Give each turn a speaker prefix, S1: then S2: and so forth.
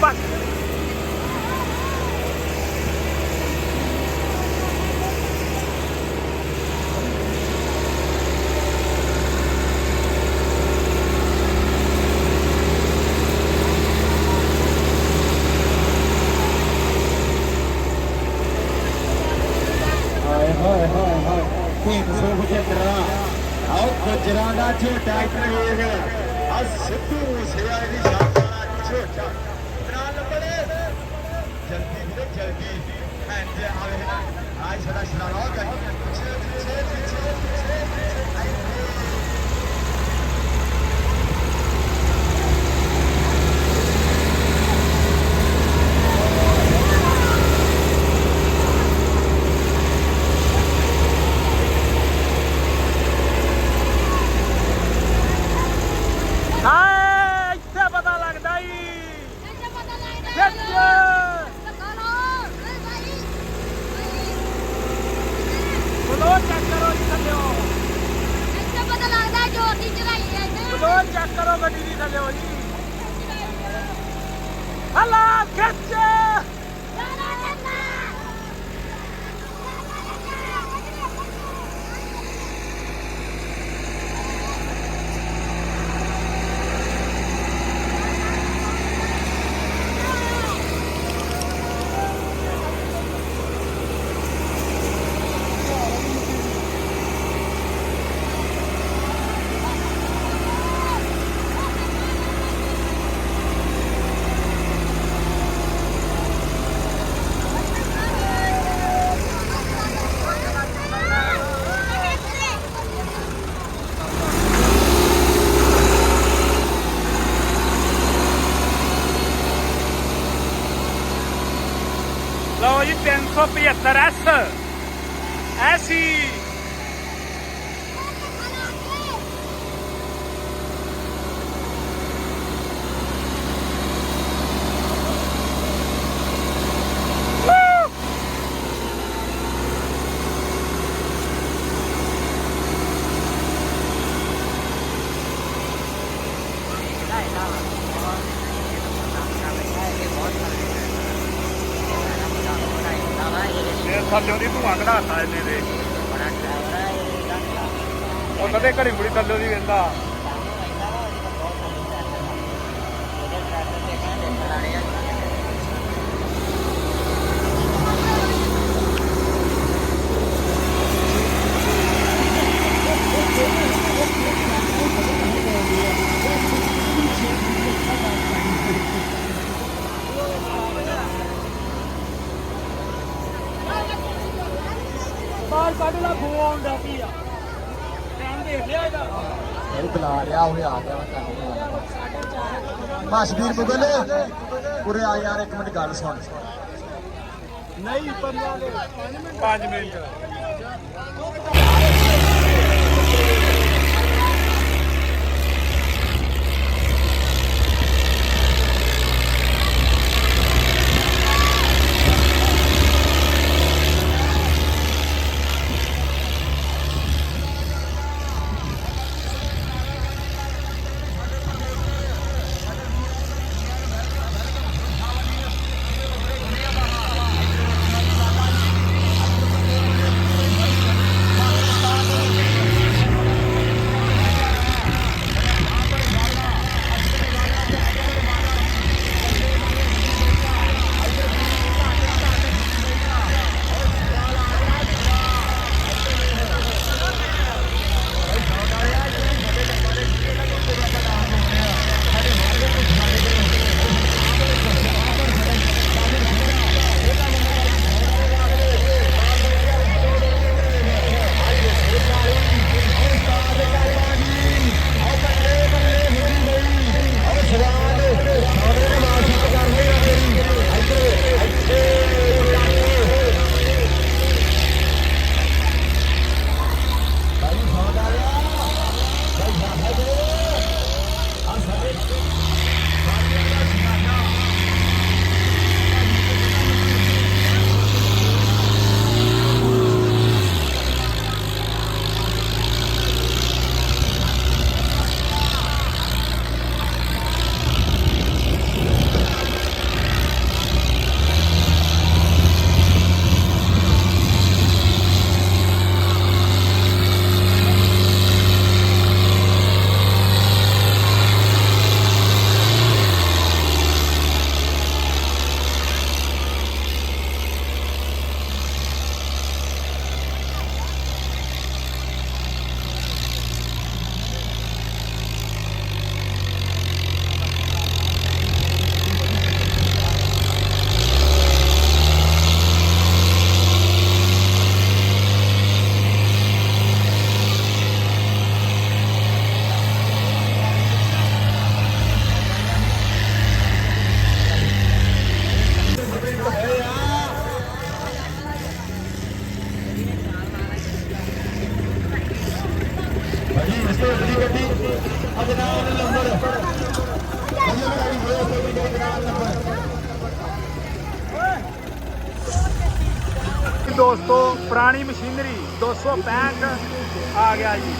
S1: ਬਸ
S2: गुजरां दा झोटा ट्रेन आ सिद्धू मूसेवाले दी शान वाला झोटा नाल बड़े जल्दी वीरे जल्दी भैन जे आवे ना आज साडा शरारा कर पीछे पीछे पीछे पीछे
S1: ਇੱਥੇ ਪਤਾ ਲੱਗਦਾ ਈ ਬਲੋ ਚੈੱਕ ਕਰੋ ਜੀ ਥੱਲਿਓ
S3: ਇੱਥੇ ਪਤਾ ਲੱਗਦਾ ਜੋਰ ਦੀ ਚੜਾਈ ਹੈ
S1: ਬਲੋ ਚੈੱਕ ਕਰੋ ਗੱਡੀ ਦੀ ਥੱਲਿਓ ਜੀ ਹਲਾ ਖਿੱਚ ਲਓ ਜੀ 375 ਐਸੀ ਥੱਲਿਓ ਦੀ ਧੂਆਂ ਕਢਾਤਾ ਇਹਨੇ ਦੇ ਉਹ ਕਦੇ ਘੜੀ ਮੁੜੀ ਥੱਲਿਓ ਦੀ ਵੇਂਦਾ ਬਾਹਰ ਕੱਢ ਲਾ ਖੂਹ ਆਉਂਦਾ ਕੀ ਆ ਟਾਈਮ ਦੇਖ ਲਿਆ ਇਹਦਾ
S2: ਇਹ ਬੁਲਾ ਰਿਹਾ ਉਹਨੇ ਆ ਗਿਆ ਮਸ਼ਬੀਰ ਮੁਗਲ ਉਰੇ ਆ ਯਾਰ ਇੱਕ ਮਿੰਟ ਗੱਲ ਸੁਣ
S1: ਨਹੀਂ 5 ਮਿੰਟ ਦੋਸਤੋ ਪੁਰਾਣੀ ਮਸ਼ੀਨਰੀ 265 ਆ ਗਿਆ ਜੀ।